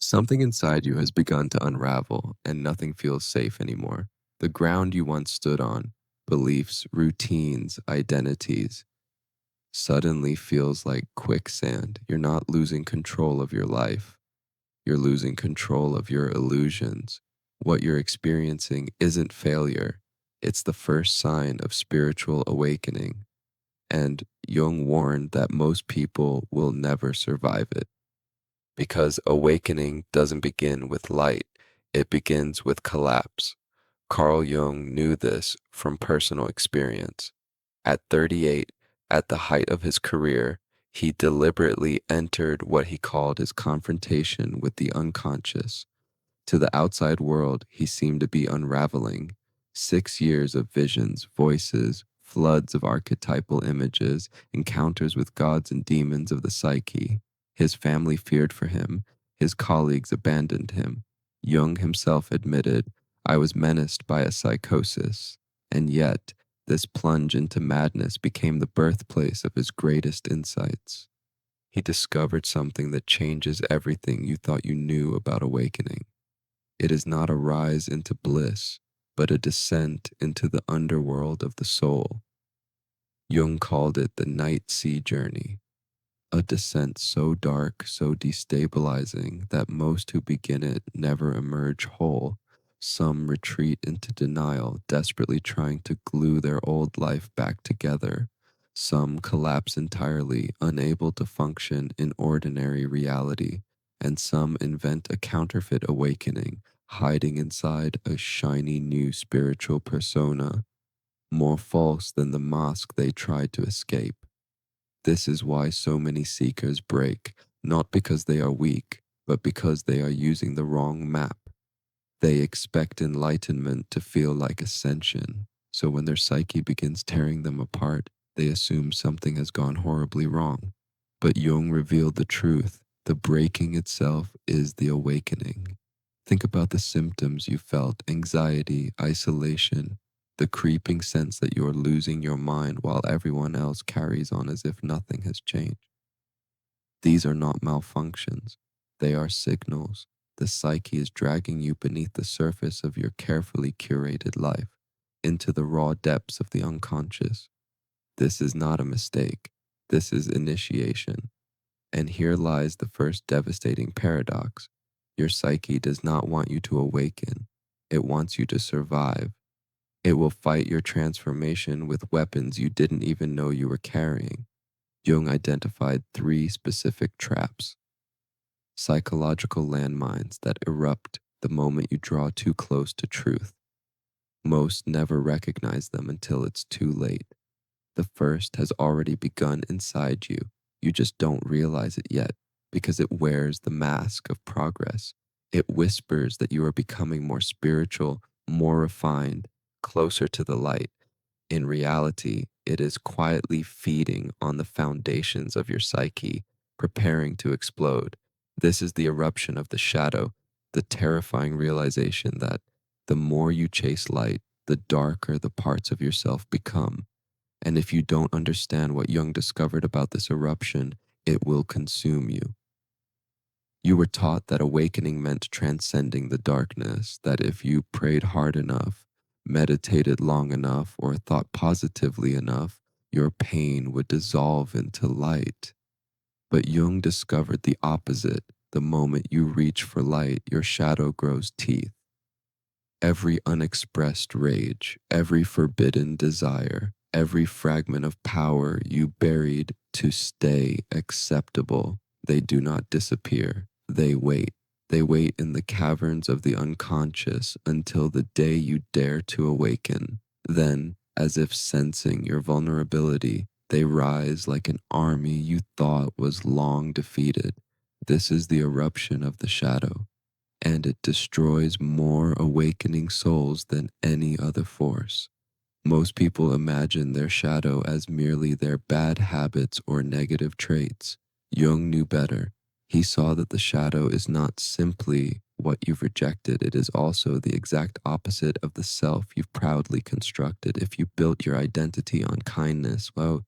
Something inside you has begun to unravel, and nothing feels safe anymore. The ground you once stood on, beliefs, routines, identities, suddenly feels like quicksand. You're not losing control of your life, you're losing control of your illusions. What you're experiencing isn't failure, it's the first sign of spiritual awakening. And Jung warned that most people will never survive it. Because awakening doesn't begin with light, it begins with collapse. Carl Jung knew this from personal experience. At 38, at the height of his career, he deliberately entered what he called his confrontation with the unconscious. To the outside world, he seemed to be unraveling. 6 years of visions, voices, floods of archetypal images, encounters with gods and demons of the psyche. His family feared for him. His colleagues abandoned him. Jung himself admitted, I was menaced by a psychosis. And yet, this plunge into madness became the birthplace of his greatest insights. He discovered something that changes everything you thought you knew about awakening. It is not a rise into bliss, but a descent into the underworld of the soul. Jung called it the night sea journey, a descent so dark, so destabilizing that most who begin it never emerge whole. Some retreat into denial, desperately trying to glue their old life back together. Some collapse entirely, unable to function in ordinary reality. And some invent a counterfeit awakening, hiding inside a shiny new spiritual persona, more false than the mask they tried to escape. This is why so many seekers break, not because they are weak, but because they are using the wrong map. They expect enlightenment to feel like ascension, so when their psyche begins tearing them apart, they assume something has gone horribly wrong. But Jung revealed the truth. The breaking itself is the awakening. Think about the symptoms you felt: anxiety, isolation, the creeping sense that you're losing your mind while everyone else carries on as if nothing has changed. These are not malfunctions, they are signals. The psyche is dragging you beneath the surface of your carefully curated life, into the raw depths of the unconscious. This is not a mistake, this is initiation. And here lies the first devastating paradox. Your psyche does not want you to awaken, it wants you to survive. It will fight your transformation with weapons you didn't even know you were carrying. Jung identified three specific traps: psychological landmines that erupt the moment you draw too close to truth. Most never recognize them until it's too late. The first has already begun inside you. You just don't realize it yet because it wears the mask of progress. It whispers that you are becoming more spiritual, more refined, closer to the light. In reality, it is quietly feeding on the foundations of your psyche, preparing to explode. This is the eruption of the shadow, the terrifying realization that the more you chase light, the darker the parts of yourself become. And if you don't understand what Jung discovered about this eruption, it will consume you. You were taught that awakening meant transcending the darkness, that if you prayed hard enough, meditated long enough, or thought positively enough, your pain would dissolve into light. But Jung discovered the opposite. The moment you reach for light, your shadow grows teeth. Every unexpressed rage, every forbidden desire, every fragment of power you buried to stay acceptable, they do not disappear. They wait. They wait in the caverns of the unconscious until the day you dare to awaken. Then, as if sensing your vulnerability, they rise like an army you thought was long defeated. This is the eruption of the shadow, and it destroys more awakening souls than any other force. Most people imagine their shadow as merely their bad habits or negative traits. Jung knew better. He saw that the shadow is not simply what you've rejected, it is also the exact opposite of the self you've proudly constructed. If you built your identity on kindness, well,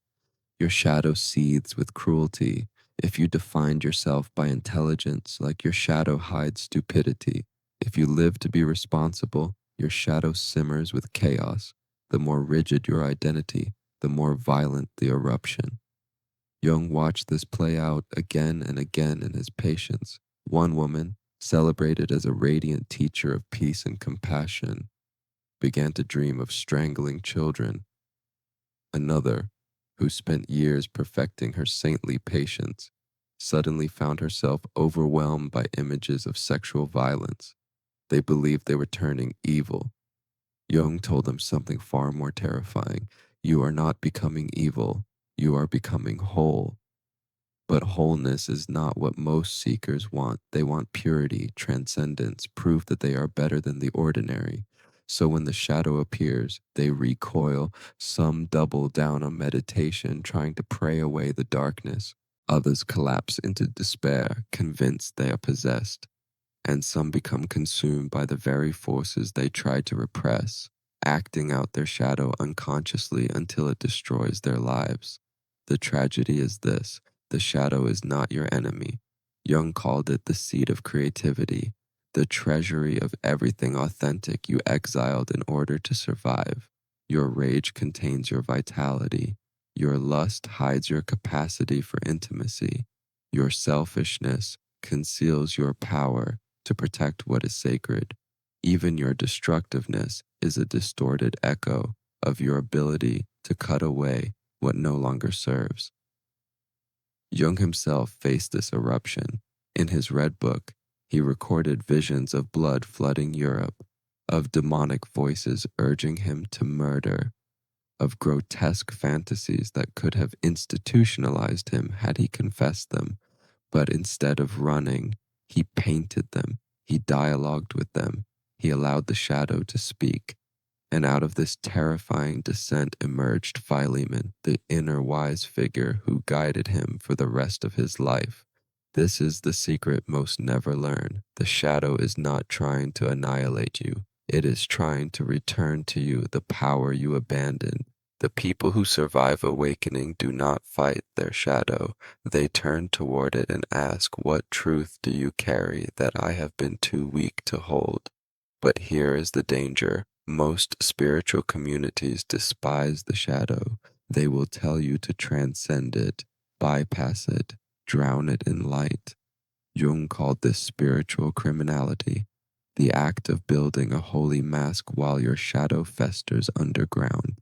your shadow seethes with cruelty. If you defined yourself by intelligence, like your shadow hides stupidity. If you live to be responsible, your shadow simmers with chaos. The more rigid your identity, the more violent the eruption. Jung watched this play out again and again in his patients. One woman, celebrated as a radiant teacher of peace and compassion, began to dream of strangling children. Another, who spent years perfecting her saintly patience, suddenly found herself overwhelmed by images of sexual violence. They believed they were turning evil. Jung told them something far more terrifying. You are not becoming evil, you are becoming whole. But wholeness is not what most seekers want. They want purity, transcendence, proof that they are better than the ordinary. So when the shadow appears, they recoil. Some double down on meditation, trying to pray away the darkness. Others collapse into despair, convinced they are possessed. And some become consumed by the very forces they try to repress, acting out their shadow unconsciously until it destroys their lives. The tragedy is this: the shadow is not your enemy. Jung called it the seed of creativity, the treasury of everything authentic you exiled in order to survive. Your rage contains your vitality. Your lust hides your capacity for intimacy. Your selfishness conceals your power to protect what is sacred. Even your destructiveness is a distorted echo of your ability to cut away what no longer serves. Jung himself faced this eruption. In his Red Book, he recorded visions of blood flooding Europe, of demonic voices urging him to murder, of grotesque fantasies that could have institutionalized him had he confessed them. But instead of running, he painted them, he dialogued with them, he allowed the shadow to speak. And out of this terrifying descent emerged Philemon, the inner wise figure who guided him for the rest of his life. This is the secret most never learn. The shadow is not trying to annihilate you. It is trying to return to you the power you abandoned. The people who survive awakening do not fight their shadow. They turn toward it and ask, "What truth do you carry that I have been too weak to hold?" But here is the danger. Most spiritual communities despise the shadow. They will tell you to transcend it, bypass it, drown it in light. Jung called this spiritual criminality, the act of building a holy mask while your shadow festers underground.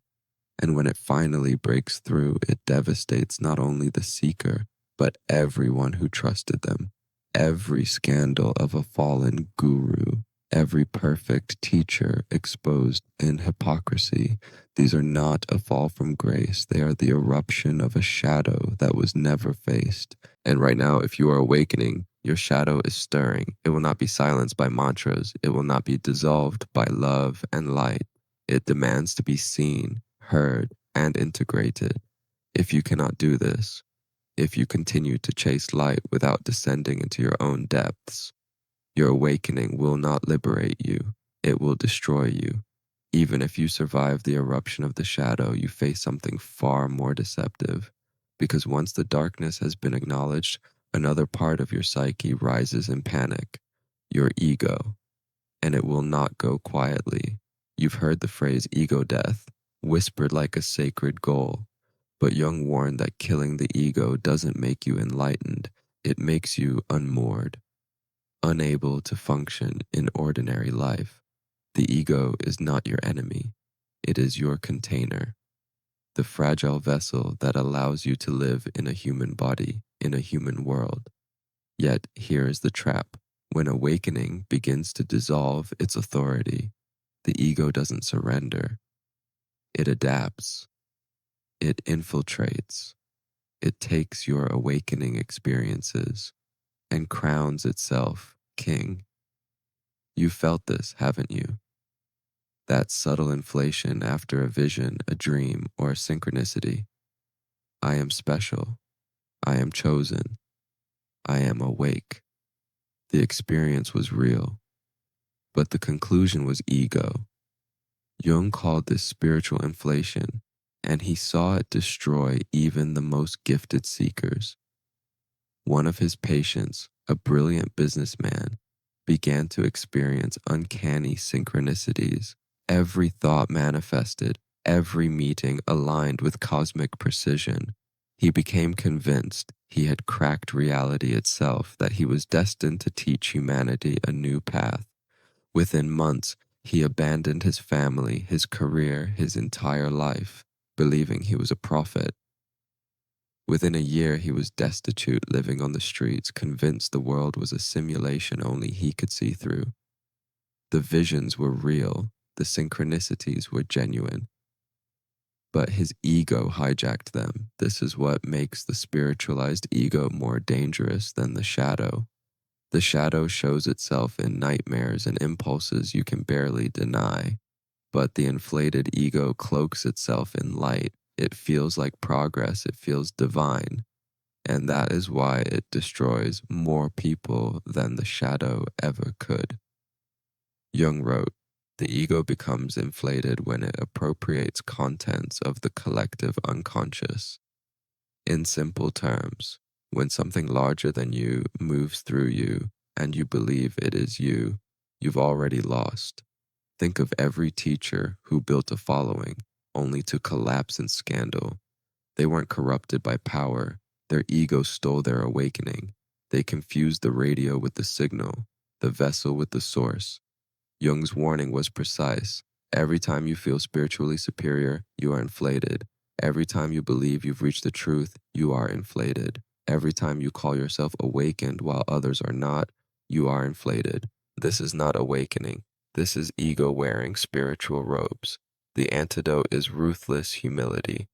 And when it finally breaks through, it devastates not only the seeker, but everyone who trusted them. Every scandal of a fallen guru, every perfect teacher exposed in hypocrisy. These are not a fall from grace. They are the eruption of a shadow that was never faced. And right now, if you are awakening, your shadow is stirring. It will not be silenced by mantras. It will not be dissolved by love and light. It demands to be seen, heard, and integrated. If you cannot do this, if you continue to chase light without descending into your own depths, your awakening will not liberate you. It will destroy you. Even if you survive the eruption of the shadow, you face something far more deceptive. Because once the darkness has been acknowledged, another part of your psyche rises in panic, your ego, and it will not go quietly. You've heard the phrase ego death, whispered like a sacred goal. But Jung warned that killing the ego doesn't make you enlightened, it makes you unmoored, unable to function in ordinary life. The ego is not your enemy, it is your container, the fragile vessel that allows you to live in a human body, in a human world. Yet here is the trap. When awakening begins to dissolve its authority, the ego doesn't surrender. It adapts. It infiltrates. It takes your awakening experiences and crowns itself king. You felt this, haven't you? That subtle inflation after a vision, a dream, or a synchronicity. I am special. I am chosen. I am awake. The experience was real, but the conclusion was ego. Jung called this spiritual inflation, and he saw it destroy even the most gifted seekers. One of his patients, a brilliant businessman, began to experience uncanny synchronicities. Every thought manifested, every meeting aligned with cosmic precision. He became convinced he had cracked reality itself, that he was destined to teach humanity a new path. Within months, he abandoned his family, his career, his entire life, believing he was a prophet. Within a year, he was destitute, living on the streets, convinced the world was a simulation only he could see through. The visions were real, the synchronicities were genuine, but his ego hijacked them. This is what makes the spiritualized ego more dangerous than the shadow. The shadow shows itself in nightmares and impulses you can barely deny, but the inflated ego cloaks itself in light. It feels like progress, it feels divine, and that is why it destroys more people than the shadow ever could. Jung wrote, "The ego becomes inflated when it appropriates contents of the collective unconscious." In simple terms, when something larger than you moves through you and you believe it is you, you've already lost. Think of every teacher who built a following only to collapse in scandal. They weren't corrupted by power. Their ego stole their awakening. They confused the radio with the signal, the vessel with the source. Jung's warning was precise. Every time you feel spiritually superior, you are inflated. Every time you believe you've reached the truth, you are inflated. Every time you call yourself awakened while others are not, you are inflated. This is not awakening. This is ego wearing spiritual robes. The antidote is ruthless humility.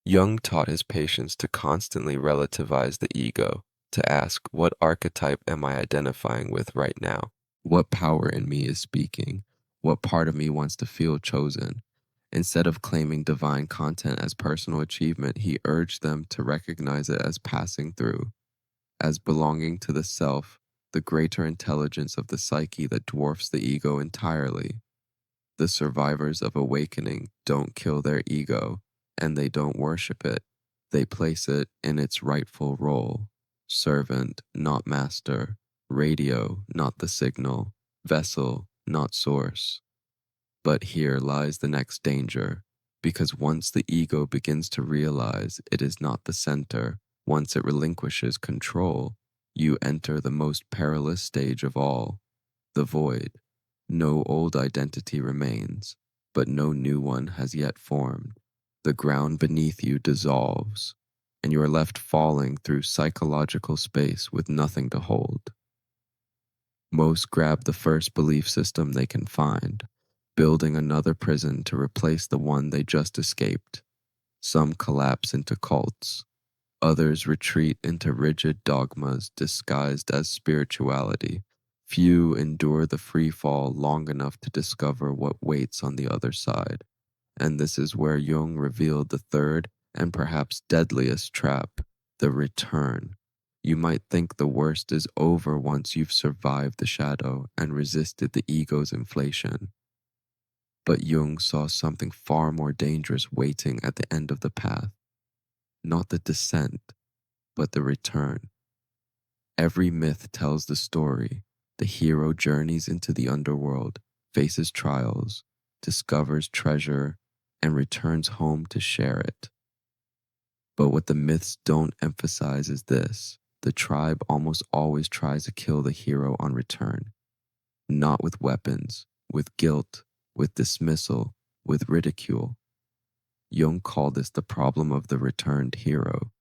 Jung taught his patients to constantly relativize the ego, to ask, what archetype am I identifying with right now? What power in me is speaking? What part of me wants to feel chosen? Instead of claiming divine content as personal achievement, he urged them to recognize it as passing through, as belonging to the self, the greater intelligence of the psyche that dwarfs the ego entirely. The survivors of awakening don't kill their ego, and they don't worship it. They place it in its rightful role: servant, not master; radio, not the signal; vessel, not source. But here lies the next danger, because once the ego begins to realize it is not the center, once it relinquishes control, you enter the most perilous stage of all, the void. No old identity remains, but no new one has yet formed. The ground beneath you dissolves, and you are left falling through psychological space with nothing to hold. Most grab the first belief system they can find, building another prison to replace the one they just escaped. Some collapse into cults. Others retreat into rigid dogmas disguised as spirituality. Few endure the free fall long enough to discover what waits on the other side. And this is where Jung revealed the third and perhaps deadliest trap: the return. You might think the worst is over once you've survived the shadow and resisted the ego's inflation. But Jung saw something far more dangerous waiting at the end of the path. Not the descent, but the return. Every myth tells the story. The hero journeys into the underworld, faces trials, discovers treasure, and returns home to share it. But what the myths don't emphasize is this: the tribe almost always tries to kill the hero on return. Not with weapons, with guilt, with dismissal, with ridicule. Jung called this the problem of the returned hero,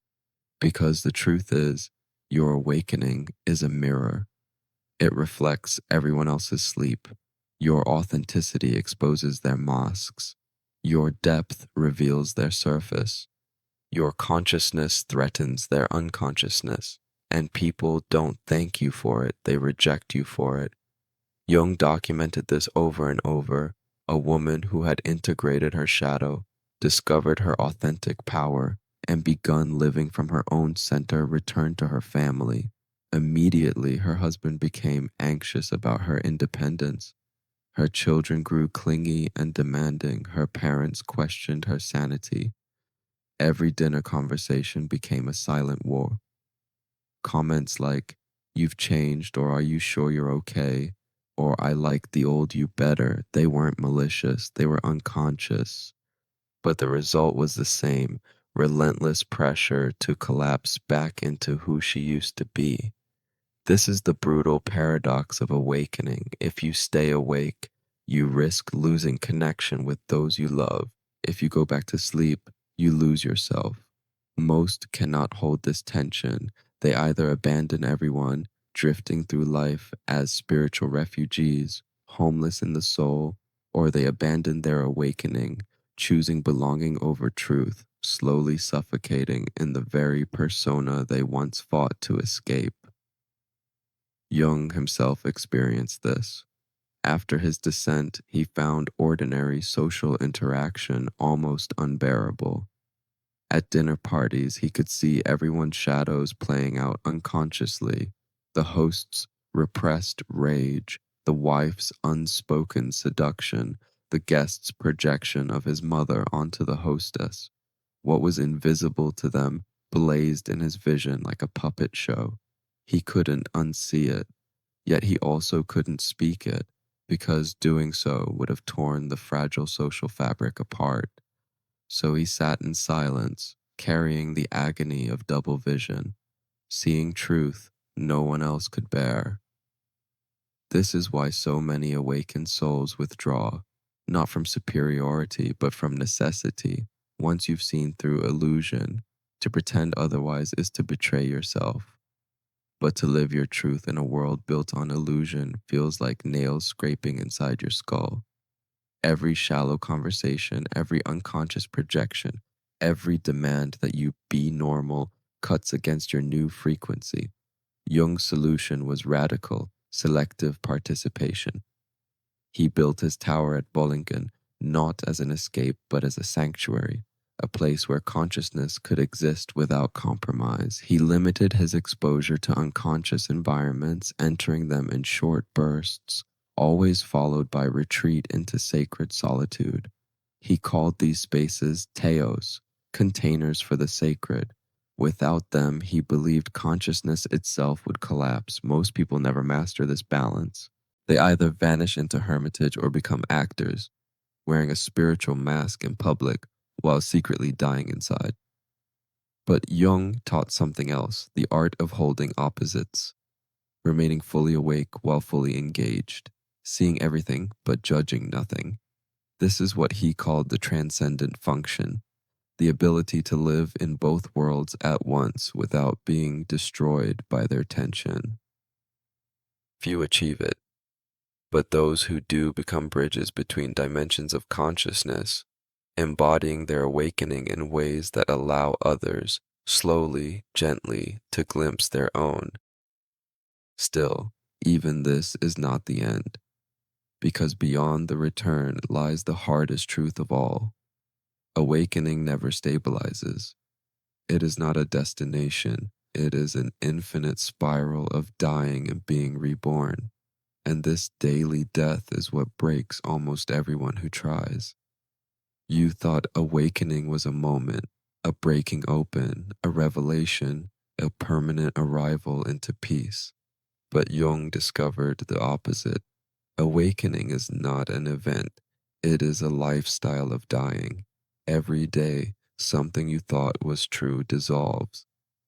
because the truth is, your awakening is a mirror. It reflects everyone else's sleep. Your authenticity exposes their masks. Your depth reveals their surface. Your consciousness threatens their unconsciousness, and people don't thank you for it, they reject you for it. Jung documented this over and over. A woman who had integrated her shadow, discovered her authentic power, and begun living from her own center returned to her family. Immediately, her husband became anxious about her independence. Her children grew clingy and demanding. Her parents questioned her sanity. Every dinner conversation became a silent war. Comments like, "You've changed," or "Are you sure you're okay?" or "I like the old you better." They weren't malicious, they were unconscious. But the result was the same: relentless pressure to collapse back into who she used to be. This is the brutal paradox of awakening. If you stay awake, you risk losing connection with those you love. If you go back to sleep, you lose yourself. Most cannot hold this tension. They either abandon everyone, drifting through life as spiritual refugees, homeless in the soul, or they abandon their awakening, choosing belonging over truth, slowly suffocating in the very persona they once fought to escape. Jung himself experienced this. After his descent, he found ordinary social interaction almost unbearable. At dinner parties, he could see everyone's shadows playing out unconsciously: the host's repressed rage, the wife's unspoken seduction, the guest's projection of his mother onto the hostess. What was invisible to them blazed in his vision like a puppet show. He couldn't unsee it, yet he also couldn't speak it, because doing so would have torn the fragile social fabric apart. So he sat in silence, carrying the agony of double vision, seeing truth no one else could bear. This is why so many awakened souls withdraw, not from superiority, but from necessity. Once you've seen through illusion, to pretend otherwise is to betray yourself. But to live your truth in a world built on illusion feels like nails scraping inside your skull. Every shallow conversation, every unconscious projection, every demand that you be normal cuts against your new frequency. Jung's solution was radical, selective participation. He built his tower at Bollingen not as an escape but as a sanctuary, a place where consciousness could exist without compromise. He limited his exposure to unconscious environments, entering them in short bursts, always followed by retreat into sacred solitude. He called these spaces teos, containers for the sacred. Without them, he believed consciousness itself would collapse. Most people never master this balance. They either vanish into hermitage or become actors, wearing a spiritual mask in public while secretly dying inside. But Jung taught something else: the art of holding opposites, remaining fully awake while fully engaged, seeing everything but judging nothing. This is what he called the transcendent function, the ability to live in both worlds at once without being destroyed by their tension. Few achieve it, but those who do become bridges between dimensions of consciousness, embodying their awakening in ways that allow others, slowly, gently, to glimpse their own. Still, even this is not the end, because beyond the return lies the hardest truth of all. Awakening never stabilizes. It is not a destination, it is an infinite spiral of dying and being reborn. And this daily death is what breaks almost everyone who tries. You thought awakening was a moment, a breaking open, a revelation, a permanent arrival into peace. But Jung discovered the opposite. Awakening is not an event, it is a lifestyle of dying. Every day, something you thought was true dissolves.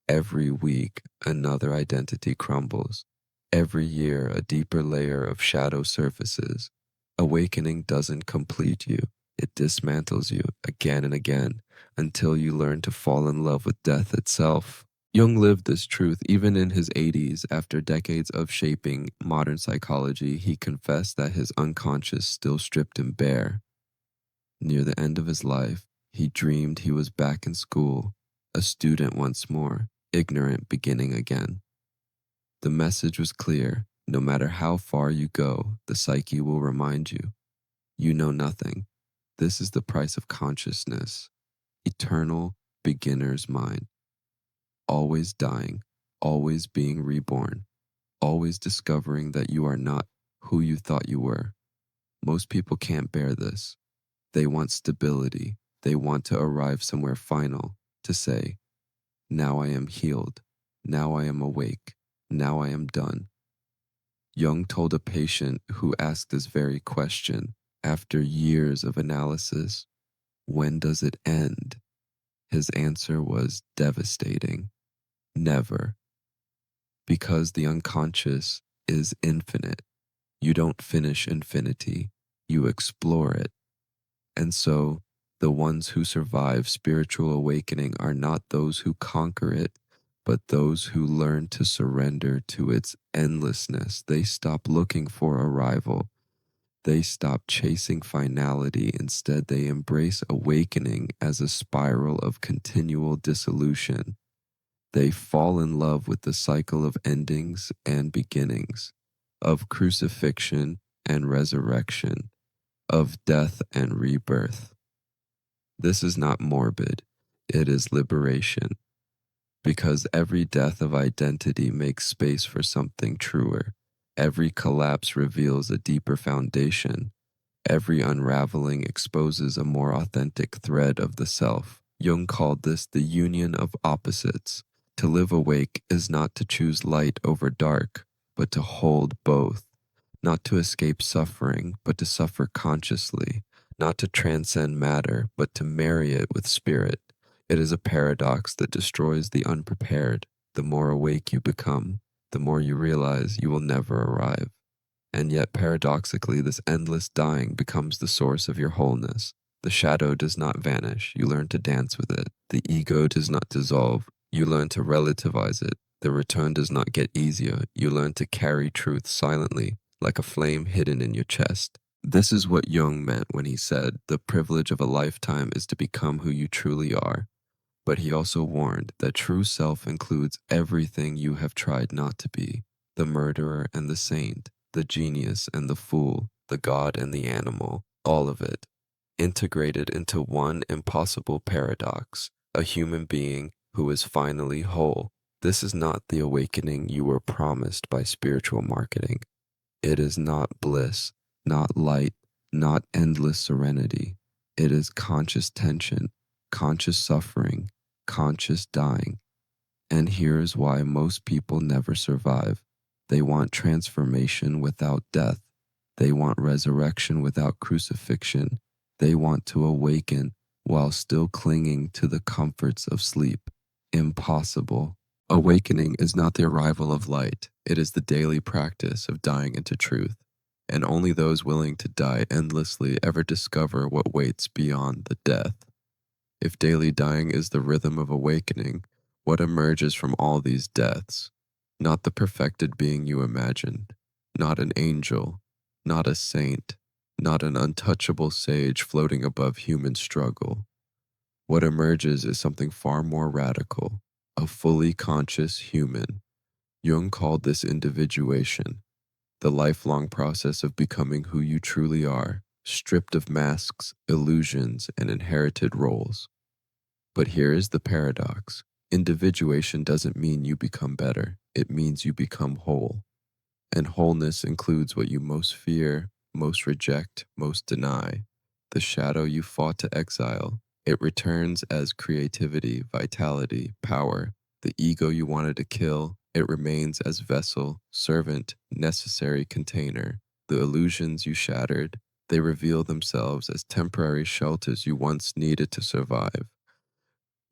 Every week, another identity crumbles. Every year, a deeper layer of shadow surfaces. Awakening doesn't complete you, it dismantles you again and again until you learn to fall in love with death itself. Jung lived this truth even in his 80s. After decades of shaping modern psychology, he confessed that his unconscious still stripped him bare. Near the end of his life, he dreamed he was back in school, a student once more, ignorant beginning again. The message was clear: no matter how far you go, the psyche will remind you. You know nothing. This is the price of consciousness. Eternal beginner's mind. Always dying, always being reborn, always discovering that you are not who you thought you were. Most people can't bear this. They want stability. They want to arrive somewhere final, to say, "Now I am healed. Now I am awake. Now I am done. Jung told a patient who asked this very question after years of analysis, when does it end? His answer was devastating. Never. Because the unconscious is infinite. You don't finish infinity, you explore it. And so, the ones who survive spiritual awakening are not those who conquer it, but those who learn to surrender to its endlessness. They stop looking for arrival. They stop chasing finality. Instead, they embrace awakening as a spiral of continual dissolution. They fall in love with the cycle of endings and beginnings, of crucifixion and resurrection, of death and rebirth. This is not morbid, it is liberation, because every death of identity makes space for something truer. Every collapse reveals a deeper foundation. Every unraveling exposes a more authentic thread of the self. Jung called this the union of opposites. To live awake is not to choose light over dark, but to hold both. Not to escape suffering, but to suffer consciously. Not to transcend matter, but to marry it with spirit. It is a paradox that destroys the unprepared. The more awake you become, the more you realize you will never arrive. And yet, paradoxically, this endless dying becomes the source of your wholeness. The shadow does not vanish, you learn to dance with it. The ego does not dissolve, you learn to relativize it. The return does not get easier, you learn to carry truth silently, like a flame hidden in your chest. This is what Jung meant when he said, the privilege of a lifetime is to become who you truly are. But he also warned that true self includes everything you have tried not to be, the murderer and the saint, the genius and the fool, the god and the animal, all of it, integrated into one impossible paradox, a human being who is finally whole. This is not the awakening you were promised by spiritual marketing. It is not bliss, not light, not endless serenity. It is conscious tension, conscious suffering, conscious dying. And here's why most people never survive. They want transformation without death. They want resurrection without crucifixion. They want to awaken while still clinging to the comforts of sleep. Impossible. Awakening is not the arrival of light. It is the daily practice of dying into truth. And only those willing to die endlessly ever discover what waits beyond the death. If daily dying is the rhythm of awakening, what emerges from all these deaths? Not the perfected being you imagined, not an angel, not a saint, not an untouchable sage floating above human struggle. What emerges is something far more radical, a fully conscious human. Jung called this individuation, the lifelong process of becoming who you truly are, stripped of masks, illusions, and inherited roles. But here is the paradox. Individuation doesn't mean you become better. It means you become whole. And wholeness includes what you most fear, most reject, most deny. The shadow you fought to exile. It returns as creativity, vitality, power. The ego you wanted to kill. It remains as vessel, servant, necessary container. The illusions you shattered. They reveal themselves as temporary shelters you once needed to survive.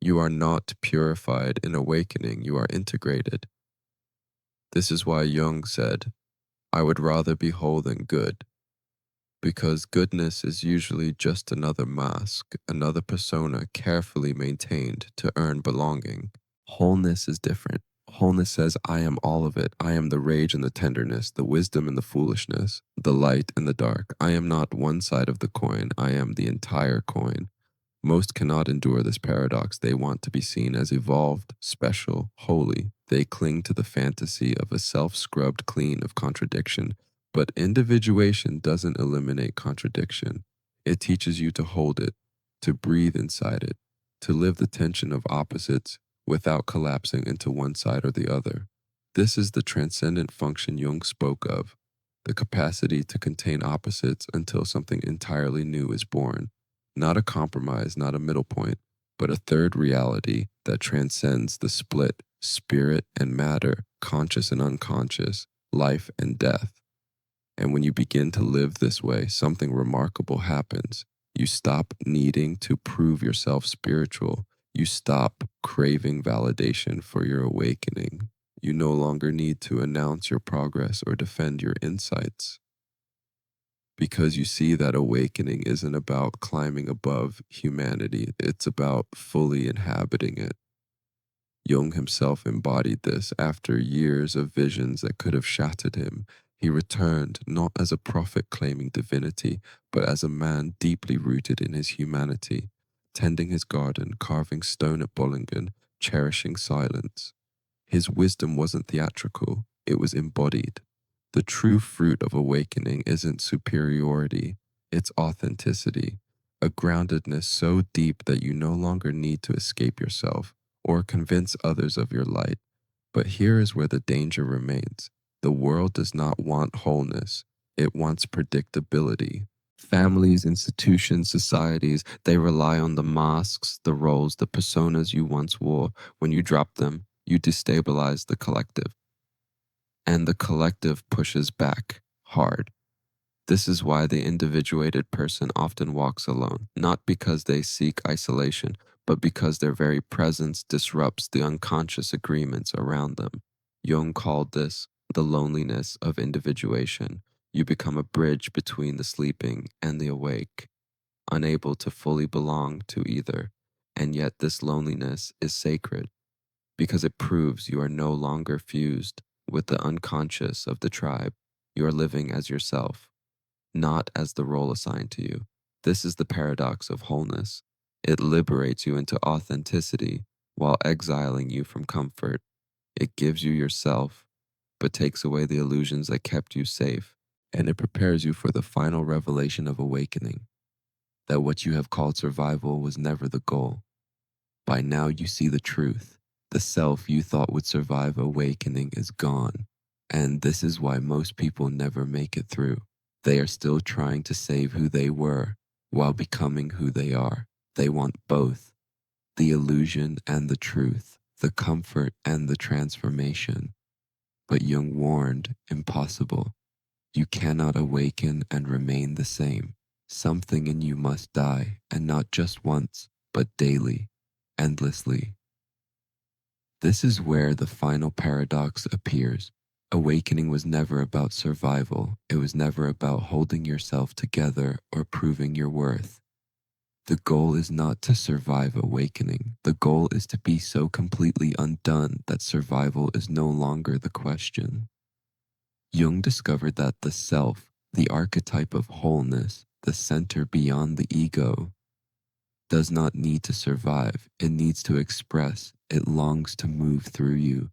You are not purified in awakening, you are integrated. This is why Jung said, I would rather be whole than good, because goodness is usually just another mask, another persona carefully maintained to earn belonging. Wholeness is different. Wholeness says, I am all of it. I am the rage and the tenderness, the wisdom and the foolishness, the light and the dark. I am not one side of the coin, I am the entire coin. Most cannot endure this paradox. They want to be seen as evolved, special, holy. They cling to the fantasy of a self-scrubbed clean of contradiction. But individuation doesn't eliminate contradiction. It teaches you to hold it, to breathe inside it, to live the tension of opposites without collapsing into one side or the other. This is the transcendent function Jung spoke of, the capacity to contain opposites until something entirely new is born. Not a compromise, not a middle point, but a third reality that transcends the split, spirit and matter, conscious and unconscious, life and death. And when you begin to live this way, something remarkable happens. You stop needing to prove yourself spiritual. You stop craving validation for your awakening. You no longer need to announce your progress or defend your insights, because you see that awakening isn't about climbing above humanity, it's about fully inhabiting it. Jung himself embodied this after years of visions that could have shattered him. He returned not as a prophet claiming divinity, but as a man deeply rooted in his humanity, tending his garden, carving stone at Bollingen, cherishing silence. His wisdom wasn't theatrical, it was embodied. The true fruit of awakening isn't superiority, it's authenticity, a groundedness so deep that you no longer need to escape yourself or convince others of your light. But here is where the danger remains. The world does not want wholeness, it wants predictability. Families, institutions, societies, they rely on the masks, the roles, the personas you once wore. When you drop them, you destabilize the collective. And the collective pushes back hard. This is why the individuated person often walks alone, not because they seek isolation, but because their very presence disrupts the unconscious agreements around them. Jung called this the loneliness of individuation. You become a bridge between the sleeping and the awake, unable to fully belong to either. And yet, this loneliness is sacred because it proves you are no longer fused with the unconscious of the tribe. You are living as yourself, not as the role assigned to you. This is the paradox of wholeness. It liberates you into authenticity while exiling you from comfort. It gives you yourself, but takes away the illusions that kept you safe. And it prepares you for the final revelation of awakening, that what you have called survival was never the goal. By now you see the truth. The self you thought would survive awakening is gone. And this is why most people never make it through. They are still trying to save who they were while becoming who they are. They want both, the illusion and the truth, the comfort and the transformation. But Jung warned, impossible. You cannot awaken and remain the same. Something in you must die, and not just once, but daily, endlessly. This is where the final paradox appears. Awakening was never about survival. It was never about holding yourself together or proving your worth. The goal is not to survive awakening. The goal is to be so completely undone that survival is no longer the question. Jung discovered that the self, the archetype of wholeness, the center beyond the ego, does not need to survive. It needs to express. It longs to move through you,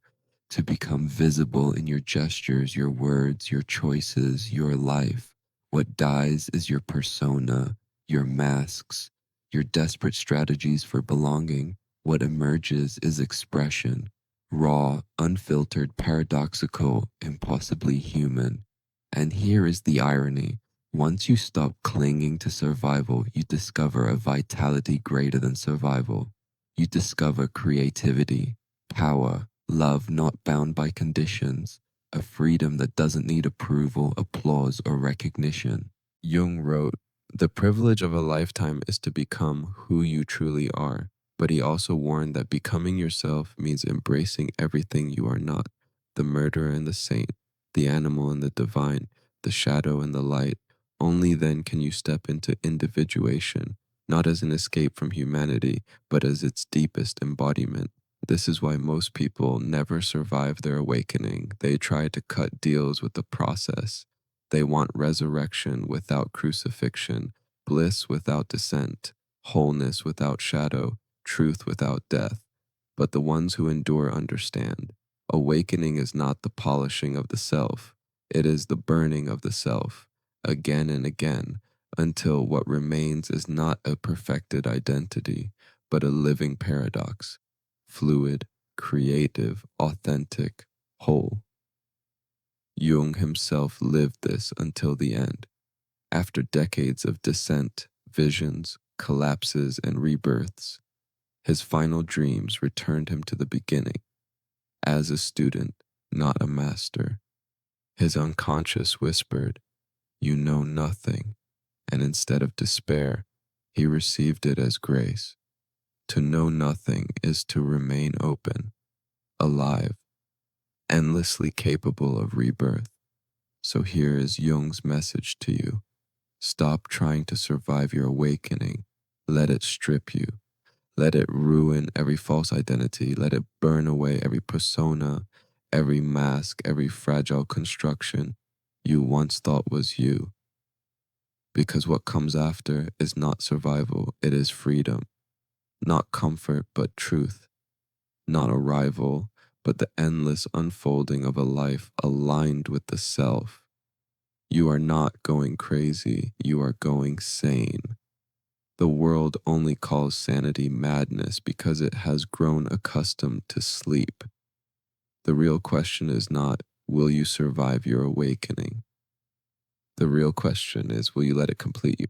to become visible in your gestures, your words, your choices, your life. What dies is your persona, your masks, your desperate strategies for belonging. What emerges is expression, raw, unfiltered, paradoxical, impossibly human. And here is the irony. Once you stop clinging to survival, you discover a vitality greater than survival. You discover creativity, power, love not bound by conditions, a freedom that doesn't need approval, applause, or recognition. Jung wrote, "The privilege of a lifetime is to become who you truly are." But he also warned that becoming yourself means embracing everything you are not, the murderer and the saint, the animal and the divine, the shadow and the light. Only then can you step into individuation, not as an escape from humanity, but as its deepest embodiment. This is why most people never survive their awakening. They try to cut deals with the process. They want resurrection without crucifixion, bliss without descent, wholeness without shadow, truth without death. But the ones who endure understand. Awakening is not the polishing of the self, it is the burning of the self, again and again, until what remains is not a perfected identity, but a living paradox, fluid, creative, authentic, whole. Jung himself lived this until the end. After decades of descent, visions, collapses, and rebirths, his final dreams returned him to the beginning. as a student, not a master. His unconscious whispered, "You know nothing," and instead of despair, he received it as grace. To know nothing is to remain open, alive, endlessly capable of rebirth. So here is Jung's message to you. Stop trying to survive your awakening. Let it strip you. Let it ruin every false identity. Let it burn away every persona, every mask, every fragile construction you once thought was you. Because what comes after is not survival, it is freedom. Not comfort, but truth. Not arrival, but the endless unfolding of a life aligned with the self. You are not going crazy, you are going sane. The world only calls sanity madness because it has grown accustomed to sleep. The real question is not, will you survive your awakening? The real question is, will you let it complete you?